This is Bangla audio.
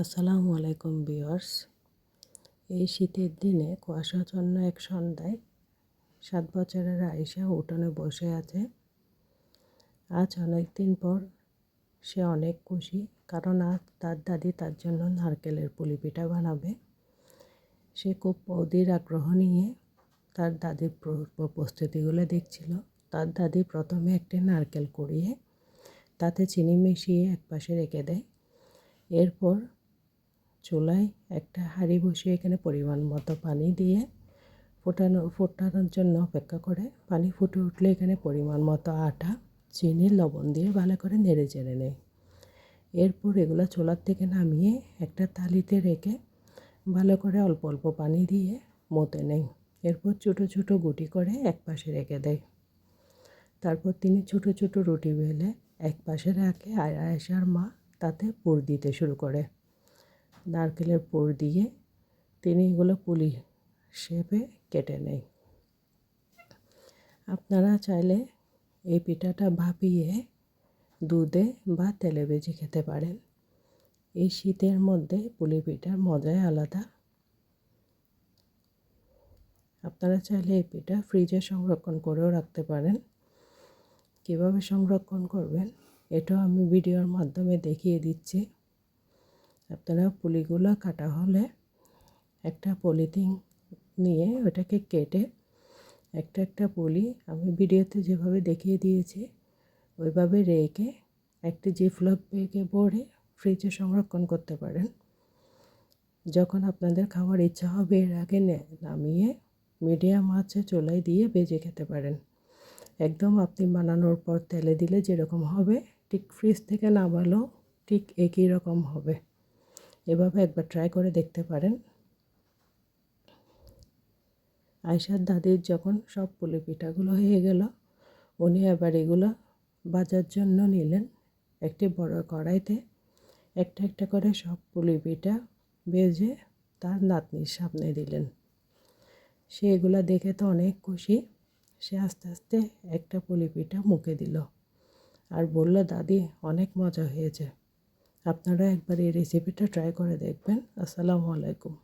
আসসালামু আলাইকুম ভিউয়ার্স। এই শীতের দিনে কুয়াশাচ্ছন্ন এক সন্ধ্যায় 7 বছরের আয়েশা উঠোনে বসে আছে। আজ অনেক দিন পর সে অনেক খুশি, কারণ আজ তার দাদি তার জন্য নারকেলের পুলি পিঠা বানাবে। সে খুব অধীর আগ্রহ নিয়ে তার দাদির প্রস্তুতিগুলো দেখছিল। তার দাদি প্রথমে একটি নারকেল কুড়িয়ে তাতে চিনি মিশিয়ে একপাশে রেখে দেয়। এরপর চুলায় একটা হাঁড়ি বসিয়ে এখানে পরিমাণ মতো পানি দিয়ে ফোটানোর জন্য অপেক্ষা করে। পানি ফুটে উঠলে এখানে পরিমাণ মতো আটা, চিনি, লবণ দিয়ে ভালো করে নেড়ে চেড়ে নেয়। এরপর এগুলো চুলার থেকে নামিয়ে একটা থালিতে রেখে ভালো করে অল্প অল্প পানি দিয়ে মতে নেয়। এরপর ছোটো ছোটো গুটি করে এক পাশে রেখে দেয়। তারপর তিনি ছোটো ছোটো রুটি বেলে এক পাশে রাখে, আর আয়েশার মা তাতে পুর দিতে শুরু করে। নারকেলের পুর দিয়ে তিনি এগুলো পুলি শেপে কেটে নেয়। আপনারা চাইলে এই পিঠাটা ভাপিয়ে দুধে বা তেলে ভেজে খেতে পারেন। এই শীতের মধ্যে পুলি পিঠার মজাই আলাদা। আপনারা চাইলে এই পিঠা ফ্রিজে সংরক্ষণ করেও রাখতে পারেন। কীভাবে সংরক্ষণ করবেন এটাও আমি ভিডিওর মাধ্যমে দেখিয়ে দিচ্ছি। আপনারা পুলিগুলো কাটা হলে একটা পলিথিন নিয়ে ওটাকে কেটে একটা একটা পুলি আমি ভিডিওতে যেভাবে দেখিয়ে দিয়েছি ওইভাবে রেখে একটি জিপলক ব্যাগে ভরে ফ্রিজে সংরক্ষণ করতে পারেন। যখন আপনাদের খাওয়ার ইচ্ছা হবে এর আগে নামিয়ে মিডিয়াম আঁচে চুলায় দিয়ে ভেজে খেতে পারেন। একদম আপনি বানানোর পর তেলে দিলে যেরকম হবে ঠিক ফ্রিজ থেকে নামালেও ঠিক একই রকম হবে। এভাবে একবার ট্রাই করে দেখতে পারেন। আয়েশার দাদির যখন সব পুলি পিঠাগুলো হয়ে গেল, উনি এবার এগুলো ভাজার জন্য নিলেন। একটি বড় কড়াইতে একটা একটা করে সব পুলি পিঠা ভেজে তার নাতনির সামনে দিলেন। সে এগুলো দেখে তো অনেক খুশি। সে আস্তে আস্তে একটা পুলি পিঠা মুখে দিল আর বলল, দাদি অনেক মজা হয়েছে। আপনারা একবার এই রেসিপিটা ট্রাই করে দেখবেন। আসসালামু আলাইকুম।